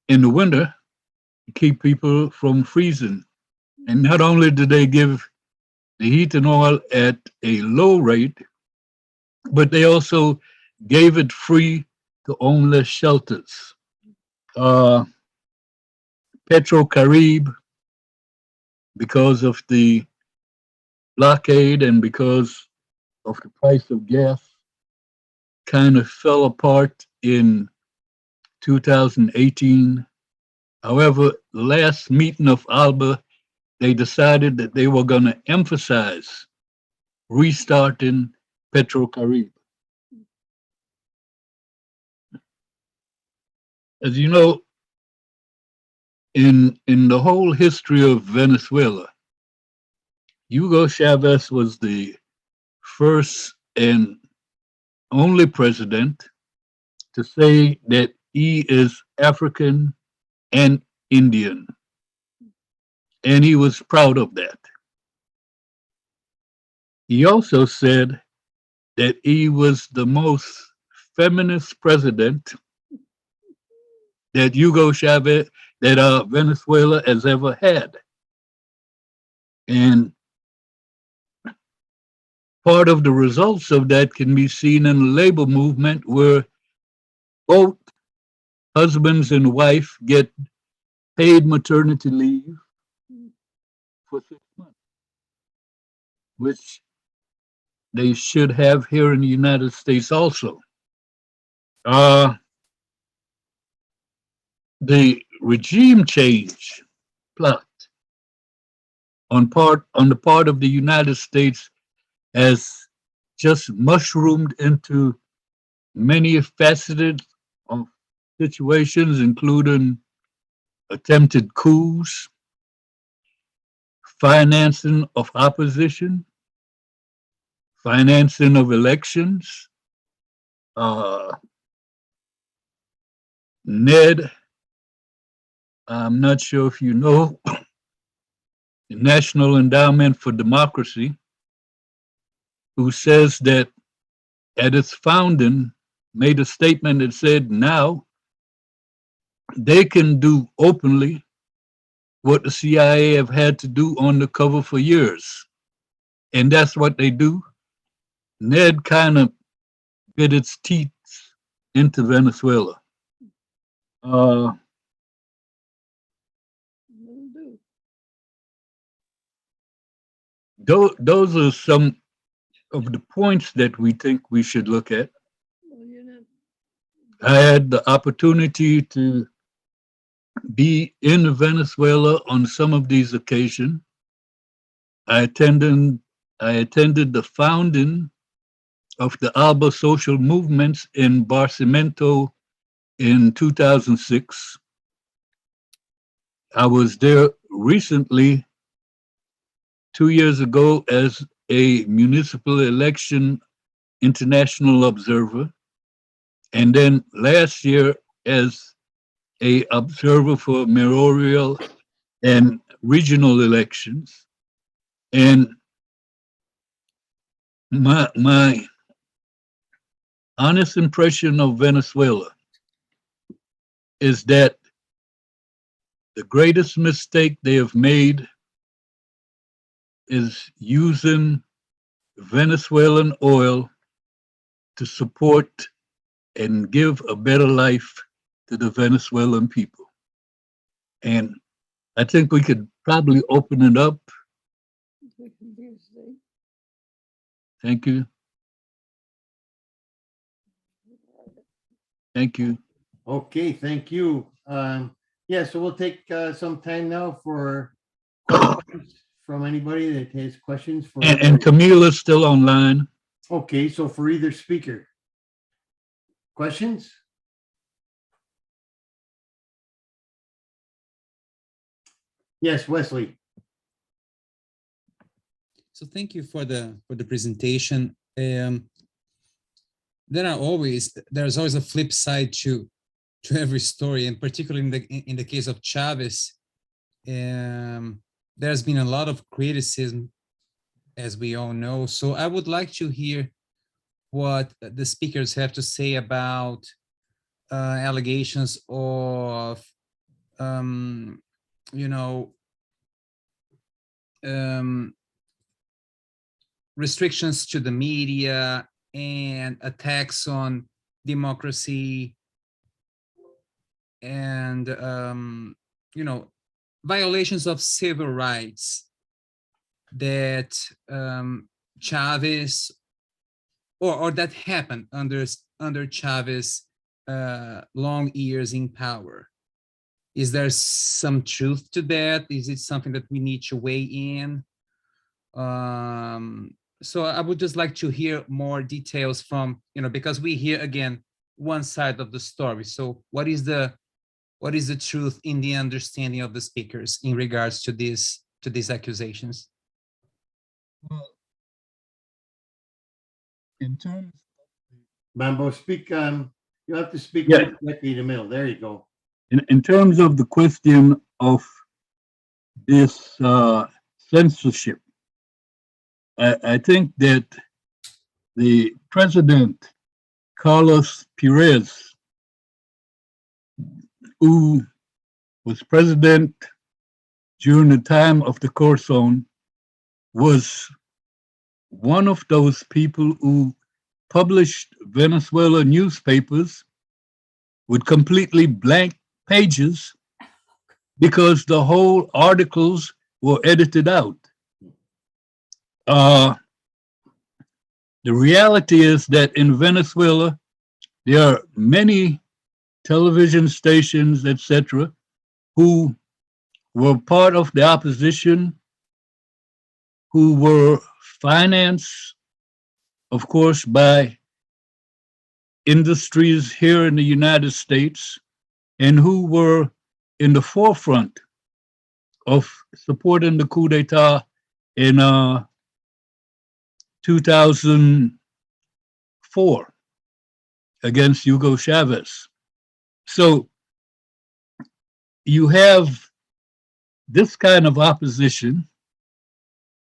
the winter to keep people from freezing. And not only did they give the heating oil at a low rate, but they also gave it free to homeless shelters. PetroCaribe, because of the blockade and because of the price of gas, kind of fell apart in 2018. However, the last meeting of ALBA, they decided that they were going to emphasize restarting PetroCaribe. As you know, in the whole history of Venezuela, Hugo Chavez was the first and only president to say that he is African and Indian. And he was proud of that. He also said that he was the most feminist president that Hugo Chavez, that Venezuela has ever had. And part of the results of that can be seen in the labor movement, where both husbands and wife get paid maternity leave for 6 months, which they should have here in the United States also. The regime change plot on the part of the United States has just mushroomed into many faceted of situations, including attempted coups, financing of opposition, financing of elections. Ned, I'm not sure if you know, the National Endowment for Democracy, who says that at its founding, made a statement that said now they can do openly what the CIA have had to do on the cover for years. And that's what they do. Ned kind of bit its teeth into Venezuela. Those are some of the points that we think we should look at. I had the opportunity to be in Venezuela on some of these occasions. I attended the founding of the ALBA social movements in Barcimento in 2006. I was there recently, 2 years ago, as a municipal election international observer, and then last year as a observer for mayoral and regional elections. And my honest impression of Venezuela is that the greatest mistake they have made is using Venezuelan oil to support and give a better life to the Venezuelan people. And I think we could probably open it up. Thank you. Thank you. Okay, thank you. Yeah, so we'll take some time now for questions from anybody that has questions for? And Camille is still online. Okay, so for either speaker. Questions? Yes, Wesley. So thank you for the presentation. There's always a flip side to every story, and particularly in the case of Chavez, there's been a lot of criticism, as we all know. So I would like to hear what the speakers have to say about allegations of, you know, restrictions to the media and attacks on democracy and, you know, violations of civil rights that Chavez or that happened under Chavez long years in power. Is there some truth to that? Is it something that we need to weigh in? So I would just like to hear more details from, you know, because we hear again one side of the story. So what is the truth in the understanding of the speakers in regards to these accusations? Well, in terms Mambo, speak, you have to speak Yeah. directly in the middle. There you go. in terms of the question of this censorship, I think that the president, Carlos Perez, who was president during the time of the Corazon, was one of those people who published Venezuela newspapers with completely blank pages because the whole articles were edited out. The reality is that in Venezuela, there are many television stations, etc., who were part of the opposition, who were financed, of course, by industries here in the United States, and who were in the forefront of supporting the coup d'etat in 2004 against Hugo Chavez. So you have this kind of opposition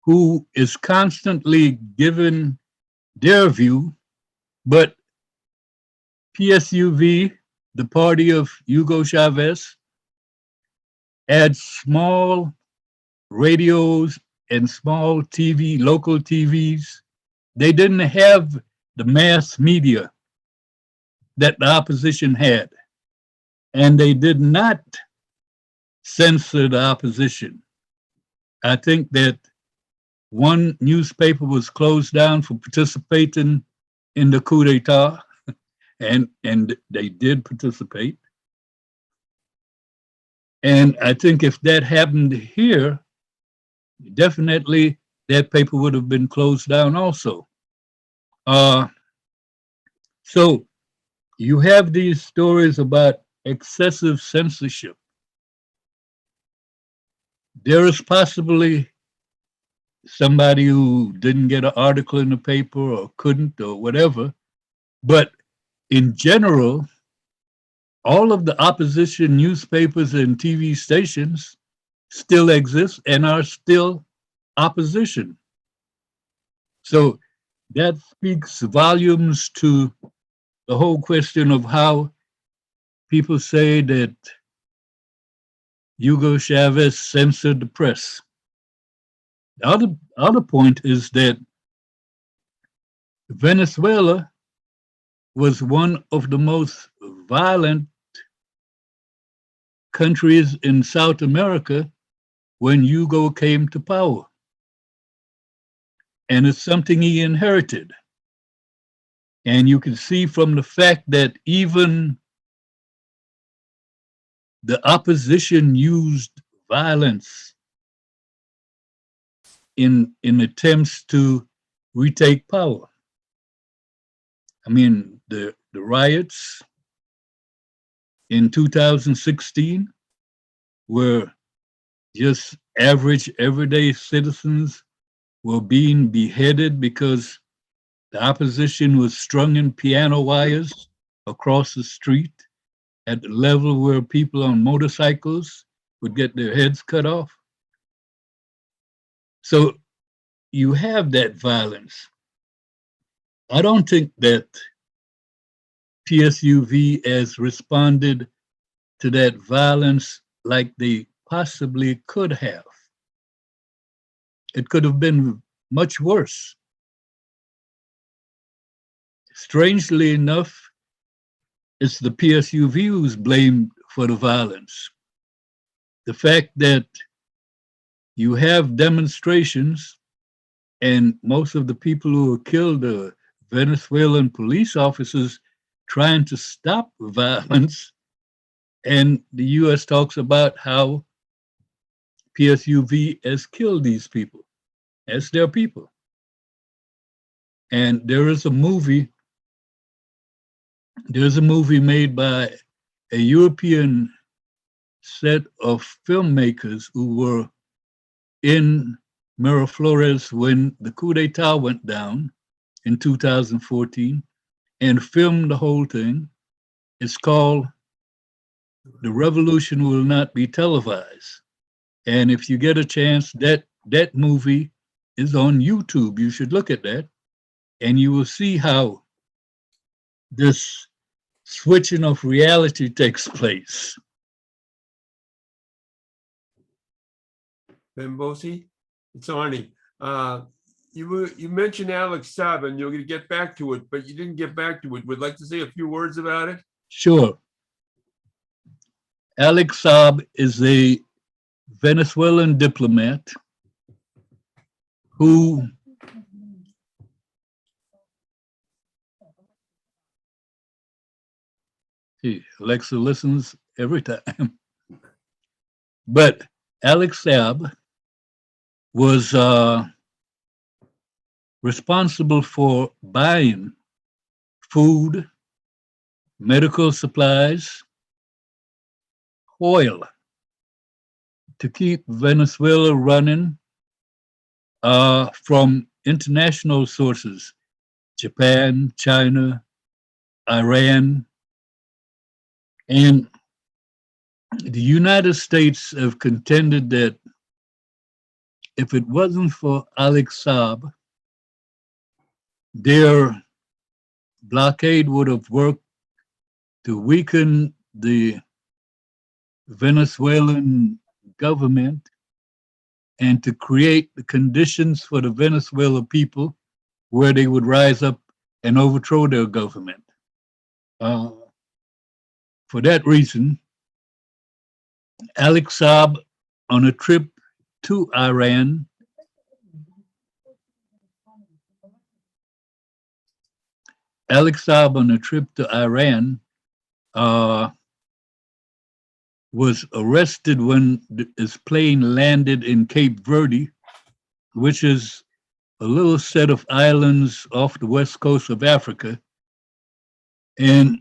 who is constantly given their view, but PSUV, the party of Hugo Chavez, had small radios and small TV, local TVs. They didn't have the mass media that the opposition had, and they did not censor the opposition. I think that one newspaper was closed down for participating in the coup d'etat, and they did participate. And I think if that happened here, definitely that paper would have been closed down also. So you have these stories about excessive censorship. There is possibly somebody who didn't get an article in the paper or couldn't or whatever, but in general, all of the opposition newspapers and TV stations still exist and are still opposition. So that speaks volumes to the whole question of how people say that Hugo Chavez censored the press. The other point is that Venezuela was one of the most violent countries in South America when Hugo came to power. And it's something he inherited. And you can see from the fact that even the opposition used violence in attempts to retake power. I mean, the riots in 2016 were just average, everyday citizens were being beheaded because the opposition was strung in piano wires across the street at the level where people on motorcycles would get their heads cut off. So you have that violence. I don't think that PSUV has responded to that violence like they possibly could have. It could have been much worse. Strangely enough, it's the PSUV who's blamed for the violence. The fact that you have demonstrations and most of the people who were killed are Venezuelan police officers trying to stop violence. And the US talks about how PSUV has killed these people as their people. And there's a movie made by a European set of filmmakers who were in Miraflores when the coup d'etat went down in 2014 and filmed the whole thing. It's called The Revolution Will Not Be Televised. And if you get a chance, that movie is on YouTube. You should look at that. And you will see how this switching of reality takes place. Banbose, it's Arnie. You mentioned Alex Saab, and you're going to get back to it, but you didn't get back to it. Would like to say a few words about it? Sure. Alex Saab is a Venezuelan diplomat who Alexa listens every time. But Alex Saab was responsible for buying food, medical supplies, oil to keep Venezuela running from international sources, Japan, China, Iran. And the United States have contended that if it wasn't for Alex Saab, their blockade would have worked to weaken the Venezuelan government and to create the conditions for the Venezuelan people where they would rise up and overthrow their government. For that reason, Alex Saab, on a trip to Iran, was arrested when his plane landed in Cape Verde, which is a little set of islands off the west coast of Africa. And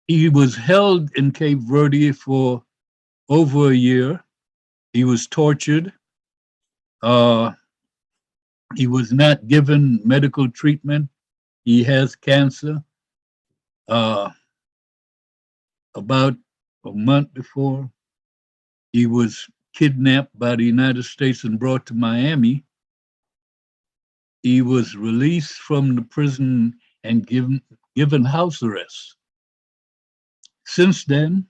he was held in Cape Verde for over a year. He was tortured. He was not given medical treatment. He has cancer. About a month before, he was kidnapped by the United States and brought to Miami. He was released from the prison and given house arrest. Since then,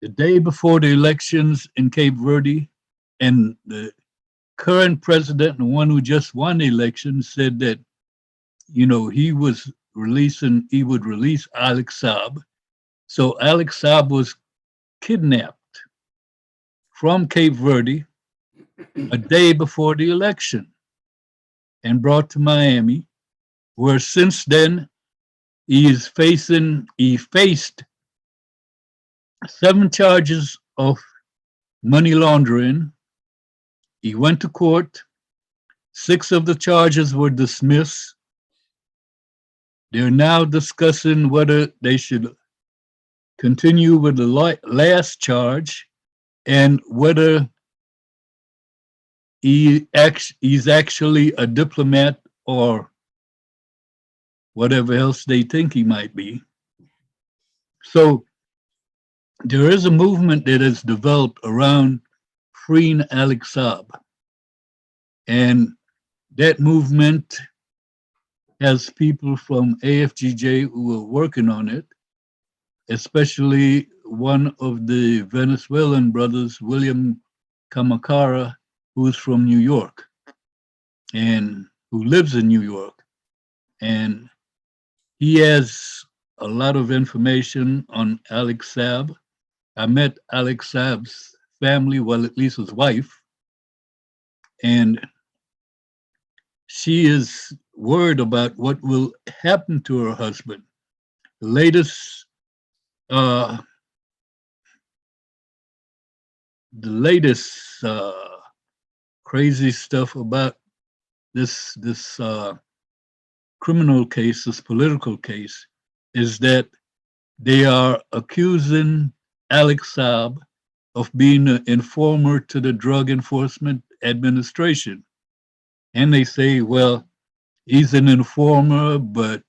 the day before the elections in Cape Verde, and the current president, the one who just won the election, said that, he would release Alex Saab. So Alex Saab was kidnapped from Cape Verde a day before the election and brought to Miami, where since then he faced 7 charges of money laundering, He went to court. 6 of the charges were dismissed. They're now discussing whether they should continue with the last charge and whether he's actually a diplomat or whatever else they think he might be. So there is a movement that has developed around freeing Alex Saab. And that movement has people from AfGJ who are working on it, especially one of the Venezuelan brothers, William Kamakara, who's from New York and who lives in New York. And he has a lot of information on Alex Saab. I met Alex Saab's family, well, at least his wife, and she is worried about what will happen to her husband. The latest crazy stuff about this criminal case, this political case, is that they are accusing Alex Saab of being an informer to the Drug Enforcement Administration. And they say, well, he's an informer, but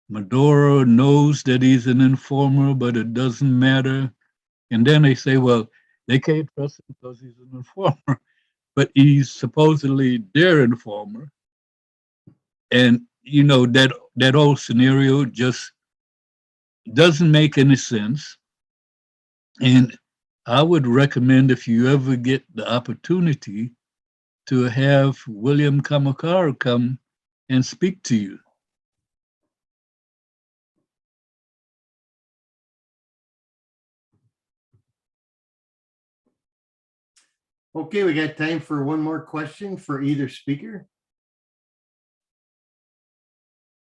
Maduro knows that he's an informer, but it doesn't matter. And then they say, well, they can't trust him because he's an informer, but he's supposedly their informer. And, you know, that whole scenario just doesn't make any sense. And I would recommend, if you ever get the opportunity, to have William Kamakara come and speak to you. Okay, we got time for one more question for either speaker.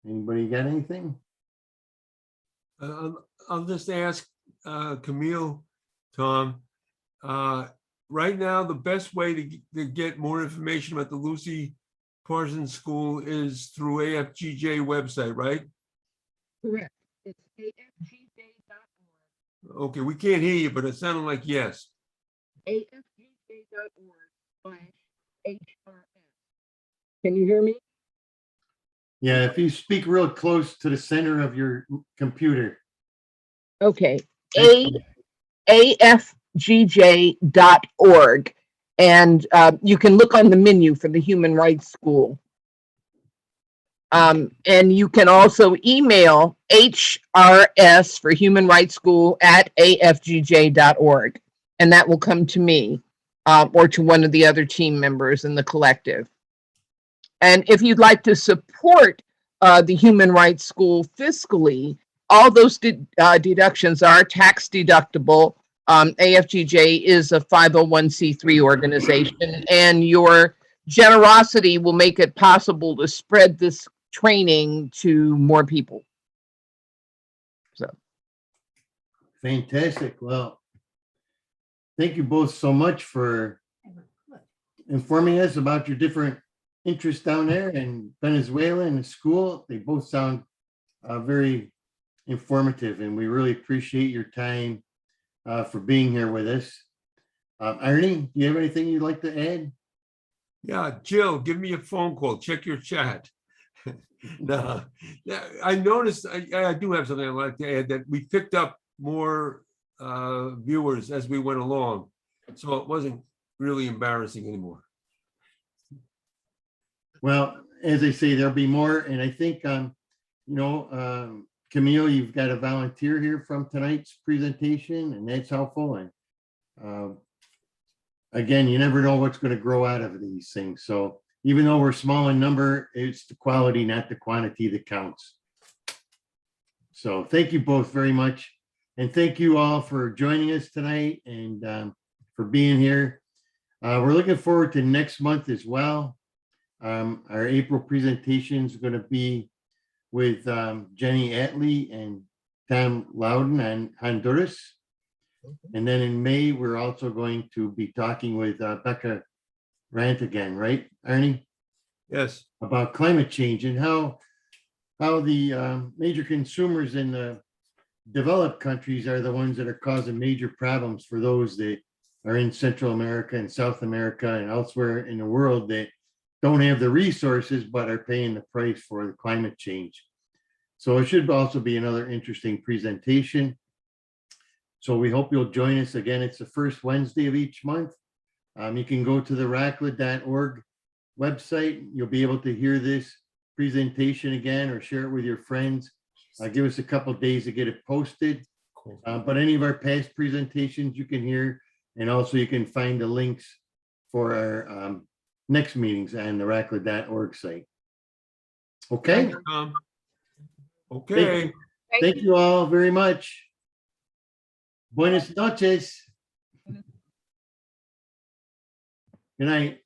Anybody got anything? I'll just ask Camille, Tom, right now, the best way to get more information about the Lucy Parsons School is through AfGJ website, right? Correct. It's afgj.org. Okay, we can't hear you, but it sounded like yes. afgj.org/HRS. Can you hear me? Yeah, if you speak real close to the center of your computer. Okay. afgj.org. And you can look on the menu for the Human Rights School. And you can also email HRS for Human Rights School at afgj.org. And that will come to me or to one of the other team members in the collective. And if you'd like to support the Human Rights School fiscally, all those deductions are tax deductible. AfGJ is a 501c3 organization, and your generosity will make it possible to spread this training to more people. So, Fantastic. Well, thank you both so much for informing us about your different interests down there in Venezuela and the school. They both sound very informative, and we really appreciate your time for being here with us. Ernie, do you have anything you'd like to add? Yeah, Jill, give me a phone call. Check your chat. No, yeah, I noticed. I do have something I'd like to add, that we picked up more viewers as we went along, so it wasn't really embarrassing anymore. Well, as I say, there'll be more, and I think Camille, you've got a volunteer here from tonight's presentation, and that's helpful. And again, you never know what's going to grow out of these things. So even though we're small in number, it's the quality, not the quantity, that counts. So thank you both very much. And thank you all for joining us tonight and for being here. We're looking forward to next month as well. Our April presentation is going to be with Jenny Atley and Tom Loudon on Honduras. And then in May, we're also going to be talking with Becca Rant again, right, Arnie? Yes, About climate change and how the major consumers in the developed countries are the ones that are causing major problems for those that are in Central America and South America and elsewhere in the world that don't have the resources but are paying the price for the climate change. So it should also be another interesting presentation. So we hope you'll join us again. It's the first Wednesday of each month. You can go to the ROCLA.org website. You'll be able to hear this presentation again or share it with your friends. Give us a couple of days to get it posted. But any of our past presentations you can hear, and also you can find the links for our next meetings on the ROCLA.org site. Okay, thanks, Tom. Okay, thank you all very much. Buenas noches. Good night.